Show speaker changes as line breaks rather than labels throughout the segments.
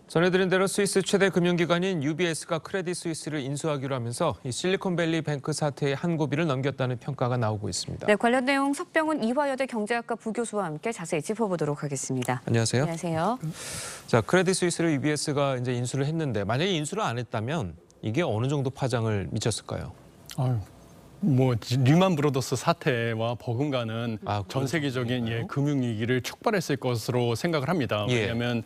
전해드린 대로 스위스 최대 금융기관인 UBS가 크레딧 스위스를 인수하기로 하면서 이 실리콘밸리 뱅크 사태에 한 고비를 넘겼다는 평가가 나오고 있습니다.
네, 관련 내용 석병훈 이화여대 경제학과 부교수와 함께 자세히 짚어보도록 하겠습니다.
안녕하세요.
안녕하세요.
자, 크레딧 스위스를 UBS가 이제 인수를 했는데 만약에 인수를 안 했다면 이게 어느 정도 파장을 미쳤을까요?
리만 브로더스 사태와 버금가는 전 세계적인 금융위기를 촉발했을 것으로 생각을 합니다. 왜냐하면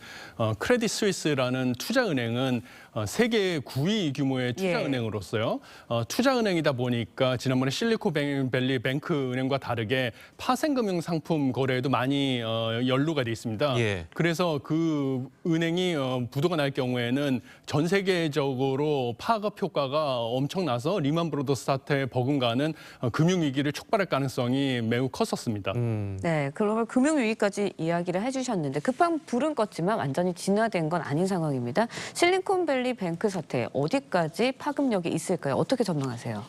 크레딧 스위스라는 투자은행은 세계 9위 규모의 투자은행으로서요. 투자은행이다 보니까 지난번에 실리콘밸리 뱅크 은행과 다르게 파생금융 상품 거래에도 많이 연루가 돼 있습니다. 그래서 그 은행이 부도가 날 경우에는 전 세계적으로 파급 효과가 엄청나서 리만 브로더스 사태 버금가는 금융위기를 촉발할 가능성이 매우 컸었습니다.
네, 그러면 금융위기까지 이야기를 해주셨는데 급한 불은 껐지만 완전히 진화된 건 아닌 상황입니다. 실리콘밸리 뱅크 사태 어디까지 파급력이 있을까요? 어떻게 전망하세요?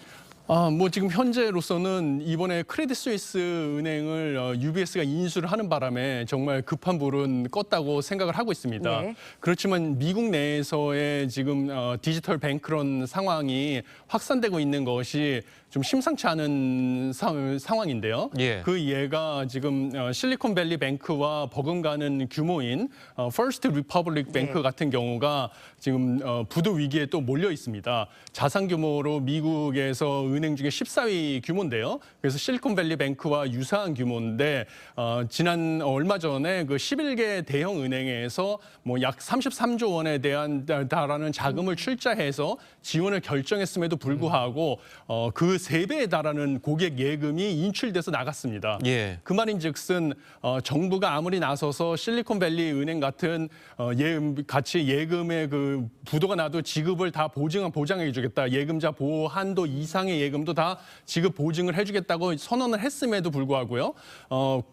지금 현재로서는 이번에 크레딧 스위스 은행을 UBS가 인수를 하는 바람에 정말 급한 불은 껐다고 생각을 하고 있습니다. 그렇지만 미국 내에서의 지금 디지털 뱅크런 상황이 확산되고 있는 것이 좀 심상치 않은 상황인데요. 그 예가 지금 실리콘밸리 뱅크와 버금가는 규모인 퍼스트 리퍼블릭 뱅크 같은 경우가 지금 부도 위기에 또 몰려 있습니다. 자산 규모로 미국에서 은행 중에 14위 규모인데요. 그래서 실리콘밸리 뱅크와 유사한 규모인데 지난 얼마 전에 그 11개 대형 은행에서 뭐 약 33조 원에 대한 달하는 자금을 출자해서 지원을 결정했음에도 불구하고 그 3배에 달하는 고객 예금이 인출돼서 나갔습니다. 그 말인즉슨 정부가 아무리 나서서 실리콘밸리 은행 같은 같이 예금의 그 부도가 나도 지급을 다 보장해주겠다. 예금자 보호 한도 이상의 예금도 다 지급 보증을 해주겠다고 선언을 했음에도 불구하고요.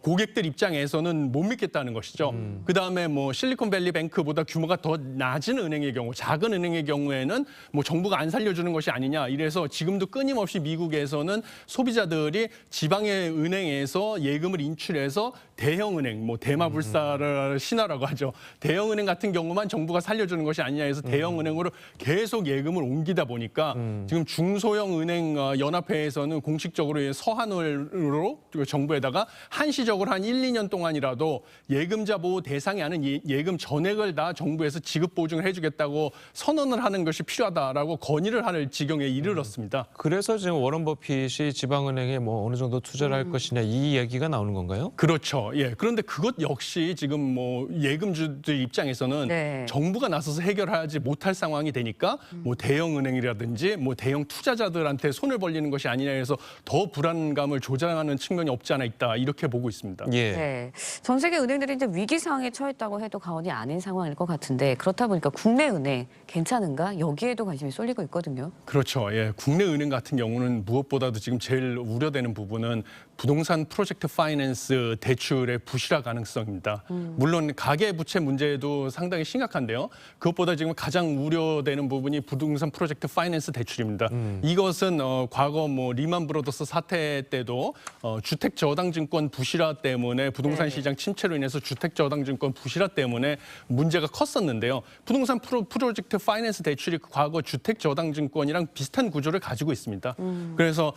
고객들 입장에서는 못 믿겠다는 것이죠. 그다음에 뭐 실리콘밸리 뱅크보다 규모가 더 낮은 은행의 경우, 작은 은행의 경우에는 뭐 정부가 안 살려주는 것이 아니냐. 이래서 지금도 끊임없이 미국에서는 소비자들이 지방의 은행에서 예금을 인출해서 대형은행, 뭐 대마불사를 신화라고 하죠. 대형은행 같은 경우만 정부가 살려주는 것이 아니냐 해서 대형은행으로 계속 예금을 옮기다 보니까 지금 중소형 은행 연합회에서는 공식적으로 서한으로 정부에다가 한시적으로 한 1, 2년 동안이라도 예금자 보호 대상이 아닌 예금 전액을 다 정부에서 지급 보증을 해주겠다고 선언을 하는 것이 필요하다라고 건의를 할 지경에 이르렀습니다.
그래서 지금 워런 버핏이 지방은행에 뭐 어느 정도 투자를 할 것이냐 이 얘기가 나오는 건가요?
그렇죠. 그런데 그것 역시 지금 뭐 예금주들 입장에서는 정부가 나서서 해결하지 못할 상황이 되니까 뭐 대형은행이라든지 뭐 대형 투자자들한테 손을 벌리는 것이 아니냐 해서 더 불안감을 조장하는 측면이 없지 않아 있다 이렇게 보고 있습니다.
전 세계 은행들이 이제 위기 상황에 처했다고 해도 과언이 아닌 상황일 것 같은데 그렇다 보니까 국내 은행 괜찮은가? 여기에도 관심이 쏠리고 있거든요.
그렇죠. 국내 은행 같은 경우는 무엇보다도 지금 제일 우려되는 부분은 부동산 프로젝트 파이낸스 대출의 부실화 가능성입니다. 물론 가계부채 문제도 상당히 심각한데요. 그것보다 지금 가장 우려되는 부분이 부동산 프로젝트 파이낸스 대출입니다. 이것은 과거 뭐 리만 브로더스 사태 때도 주택저당증권 부실화 때문에 부동산 시장 침체로 인해서 주택저당증권 부실화 때문에 문제가 컸었는데요. 부동산 프로젝트 파이낸스 대출이 과거 주택저당증권이랑 비슷한 구조를 가지고 있습니다. 그래서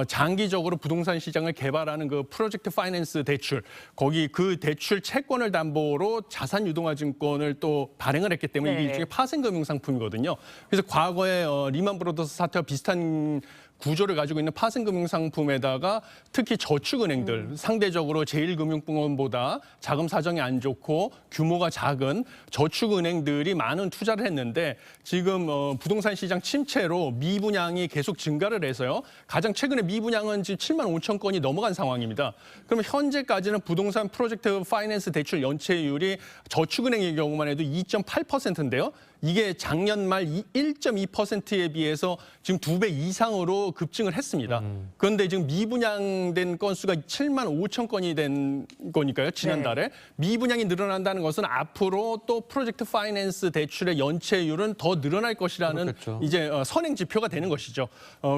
장기적으로 부동산 시장을 개발하는 그 프로젝트 파이낸스 대출, 거기 그 대출 채권을 담보로 자산 유동화 증권을 또 발행을 했기 때문에 이게 일종의 파생금융 상품이거든요. 그래서 과거에 리만 브로더스 사태와 비슷한 구조를 가지고 있는 파생금융 상품에다가 특히 저축은행들, 상대적으로 제1금융권보다 자금 사정이 안 좋고 규모가 작은 저축은행들이 많은 투자를 했는데 지금 부동산 시장 침체로 미분양이 계속 증가를 해서요. 가장 최근에 미분양은 지금 7만 5천 건이 넘어간 상황입니다. 그러면 현재까지는 부동산 프로젝트 파이낸스 대출 연체율이 저축은행의 경우만 해도 2.8%인데요. 이게 작년 말 1.2%에 비해서 지금 2배 이상으로 급증을 했습니다. 그런데 지금 미분양된 건수가 7만 5천 건이 된 거니까요. 지난달에. 미분양이 늘어난다는 것은 앞으로 또 프로젝트 파이낸스 대출의 연체율은 더 늘어날 것이라는 이제 선행 지표가 되는 것이죠.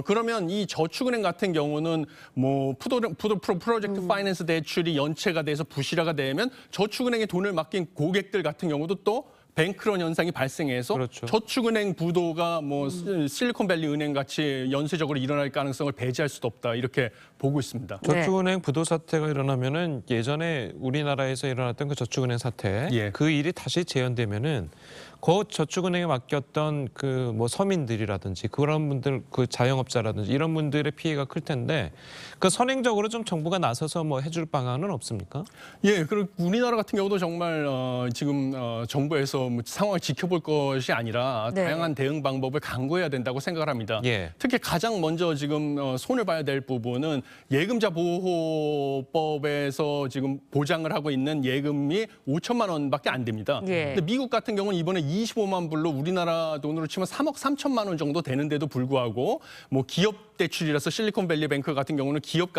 그러면 이 저축은행 같은 경우는 뭐 프로젝트 파이낸스 대출이 연체가 돼서 부실화가 되면 저축은행에 돈을 맡긴 고객들 같은 경우도 또 뱅크런 현상이 발생해서
그렇죠.
저축은행 부도가 뭐 실리콘밸리 은행 같이 연쇄적으로 일어날 가능성을 배제할 수도 없다 이렇게 보고 있습니다.
네.
저축은행 부도 사태가 일어나면은 예전에 우리나라에서 일어났던 그 저축은행 사태
예.
그 일이 다시 재현되면은 그 저축은행에 맡겼던 그 뭐 서민들이라든지 그런 분들 그 자영업자라든지 이런 분들의 피해가 클 텐데 그 선행적으로 좀 정부가 나서서 뭐 해줄 방안은 없습니까?
예, 그리고 우리나라 같은 경우도 정말 지금 정부에서 뭐 상황을 지켜볼 것이 아니라
네.
다양한 대응 방법을 강구해야 된다고 생각을 합니다.
예.
특히 가장 먼저 지금 손을 봐야 될 부분은 예금자 보호법에서 지금 보장을 하고 있는 예금이 5천만 원밖에 안 됩니다.
예.
근데 미국 같은 경우는 이번에 25만 불로 우리나라 돈으로 치면 3억 3천만 원 정도 되는데도 불구하고 뭐 기업 대출이라서 실리콘밸리 뱅크 같은 경우는 기업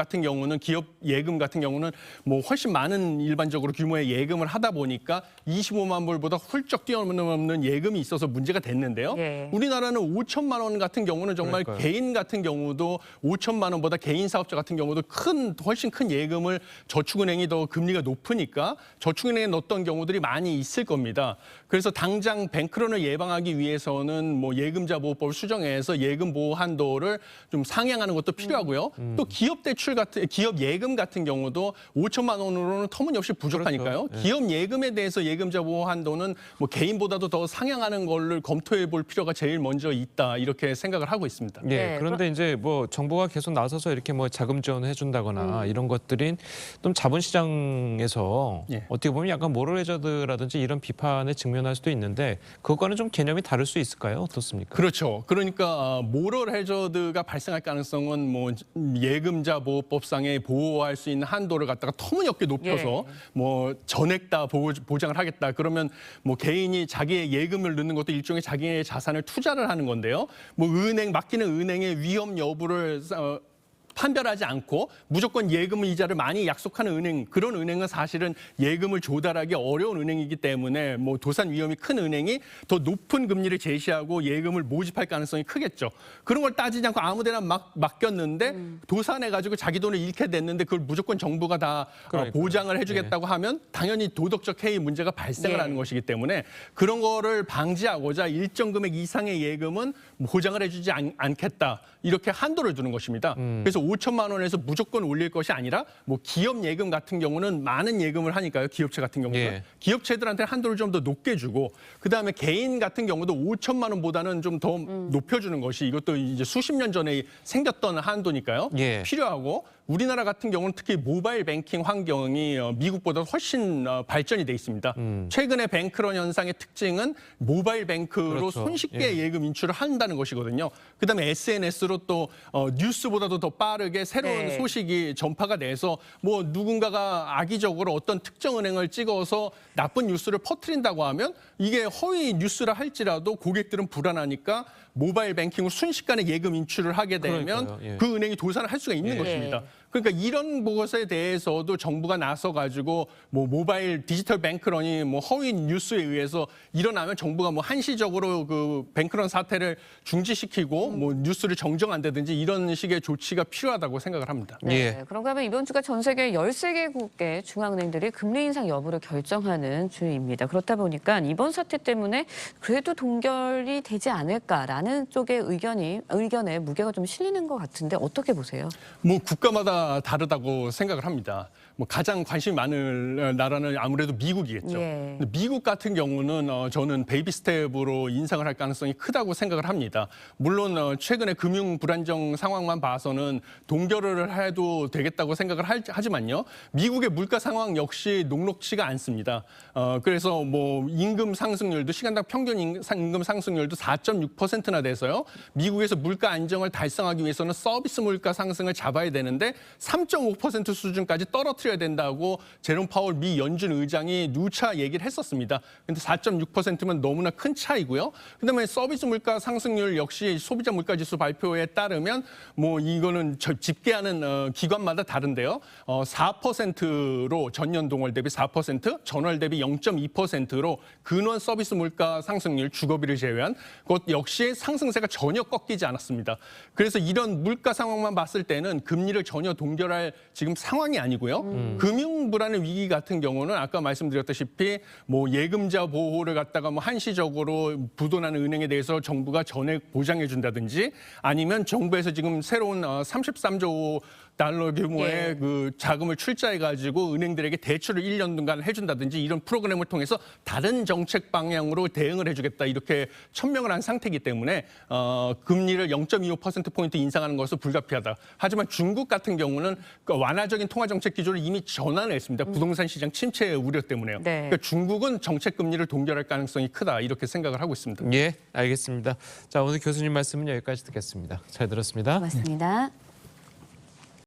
예금 같은 경우는 뭐 훨씬 많은 일반적으로 규모의 예금을 하다 보니까 25만 불보다 훌쩍 뛰어넘는 예금이 있어서 문제가 됐는데요.
예.
우리나라는 5천만 원 같은 경우는 정말
그러니까요.
개인 같은 경우도 5천만 원보다 개인 사업자 같은 경우도 훨씬 큰 예금을 저축은행이 더 금리가 높으니까 저축은행에 넣었던 경우들이 많이 있을 겁니다. 그래서 당장 뱅크런을 예방하기 위해서는 뭐 예금자 보호법을 수정해서 예금 보호 한도를 좀 상향하는 것도 필요하고요. 또 기업 예금 같은 경우도 5천만 원으로는 터무니없이 부족하니까요.
그렇죠. 예.
기업 예금에 대해서 예금자 보호 한도는 뭐 개인보다도 더 상향하는 걸를 검토해 볼 필요가 제일 먼저 있다 이렇게 생각을 하고 있습니다.
예.
네,
그런데 이제 뭐 정부가 계속 나서서 이렇게 뭐 자금 지원을 해준다거나 이런 것들이 좀 자본시장에서
예.
어떻게 보면 약간 모럴 해저드라든지 이런 비판에 직면할 수도 있는데 그거는 좀 개념이 다를 수 있을까요? 어떻습니까?
그렇죠. 그러니까 모럴 해저드가 발생할 가능성은 뭐 예금자 보호법상에 보호할 수 있는 한도를 갖다가 터무니없게 높여서 뭐 전액 다 보장을 하겠다. 그러면 뭐 개인이 자기의 예금을 넣는 것도 일종의 자기의 자산을 투자를 하는 건데요. 뭐 맡기는 은행의 위험 여부를 판별하지 않고 무조건 예금 이자를 많이 약속하는 은행, 그런 은행은 사실은 예금을 조달하기 어려운 은행이기 때문에 뭐 도산 위험이 큰 은행이 더 높은 금리를 제시하고 예금을 모집할 가능성이 크겠죠. 그런 걸 따지지 않고 아무데나 막 맡겼는데 도산해가지고 자기 돈을 잃게 됐는데 그걸 무조건 정부가 다
그러니까요.
보장을 해주겠다고 하면 당연히 도덕적 해이 문제가 발생을
예.
하는 것이기 때문에 그런 거를 방지하고자 일정 금액 이상의 예금은 보장을 해주지 않겠다. 이렇게 한도를 두는 것입니다. 그래서 5천만 원에서 무조건 올릴 것이 아니라 뭐 기업 예금 같은 경우는 많은 예금을 하니까요. 기업체 같은 경우는.
예.
기업체들한테 한도를 좀 더 높게 주고 그다음에 개인 같은 경우도 5천만 원보다는 좀 더 높여주는 것이 이것도 이제 수십 년 전에 생겼던 한도니까요.
예.
필요하고 우리나라 같은 경우는 특히 모바일 뱅킹 환경이 미국보다 훨씬 발전이 돼 있습니다. 최근에 뱅크런 현상의 특징은 모바일 뱅크로
그렇죠.
손쉽게 예금 인출을 한다는 것이거든요. 그다음에 SNS로 또 뉴스보다도 더 빠르게 새로운
네.
소식이 전파가 돼서 뭐 누군가가 악의적으로 어떤 특정 은행을 찍어서 나쁜 뉴스를 퍼뜨린다고 하면 이게 허위 뉴스라 할지라도 고객들은 불안하니까 모바일 뱅킹으로 순식간에 예금 인출을 하게 되면
그러니까요. 예.
그 은행이 도산을 할 수가 있는
예.
것입니다. 그러니까 이런 것에 대해서도 정부가 나서 가지고 뭐 모바일 디지털 뱅크런이 뭐 허위 뉴스에 의해서 일어나면 정부가 뭐 한시적으로 그 뱅크런 사태를 중지시키고 뭐 뉴스를 정정한다든지 이런 식의 조치가 필요하다고 생각을 합니다.
네,
예.
그런가 하면 이번 주가 전 세계 13개국의 중앙은행들이 금리 인상 여부를 결정하는 주입니다. 그렇다 보니까 이번 사태 때문에 그래도 동결이 되지 않을까라는 쪽의 의견에 무게가 좀 실리는 것 같은데 어떻게 보세요?
뭐 국가마다 다르다고 생각을 합니다. 뭐 가장 관심이 많은 나라는 아무래도 미국이겠죠.
예.
근데 미국 같은 경우는 저는 베이비 스텝으로 인상을 할 가능성이 크다고 생각을 합니다. 물론 최근에 금융 불안정 상황만 봐서는 동결을 해도 되겠다고 생각을 하지만요. 미국의 물가 상황 역시 녹록치가 않습니다. 그래서 뭐 임금 상승률도 시간당 평균 임금 상승률도 4.6%나 돼서요. 미국에서 물가 안정을 달성하기 위해서는 서비스 물가 상승을 잡아야 되는데 3.5% 수준까지 떨어뜨려야 된다고 제롬 파월 미 연준 의장이 누차 얘기를 했었습니다. 근데 4.6%면 너무나 큰 차이고요. 그다음에 서비스 물가 상승률 역시 소비자 물가지수 발표에 따르면 뭐 이거는 집계하는 기관마다 다른데요. 4%로 전년 동월 대비 4%, 전월 대비 0.2%로 근원 서비스 물가 상승률 주거비를 제외한 것 역시 상승세가 전혀 꺾이지 않았습니다. 그래서 이런 물가 상황만 봤을 때는 금리를 전혀 동결할 지금 상황이 아니고요. 금융 불안의 위기 같은 경우는 아까 말씀드렸다시피 뭐 예금자 보호를 갖다가 뭐 한시적으로 부도나는 은행에 대해서 정부가 전액 보장해 준다든지 아니면 정부에서 지금 새로운 33조 달러 규모의
예.
그 자금을 출자해 가지고 은행들에게 대출을 1년간 해준다든지 이런 프로그램을 통해서 다른 정책 방향으로 대응을 해주겠다 이렇게 천명을 한 상태이기 때문에 금리를 0.25%포인트 인상하는 것은 불가피하다. 하지만 중국 같은 경우는 그 완화적인 통화 정책 기조를 이미 전환을 했습니다. 부동산 시장 침체 우려 때문에요.
네.
그러니까 중국은 정책 금리를 동결할 가능성이 크다 이렇게 생각을 하고 있습니다.
예, 알겠습니다. 자, 오늘 교수님 말씀은 여기까지 듣겠습니다. 잘 들었습니다.
고맙습니다.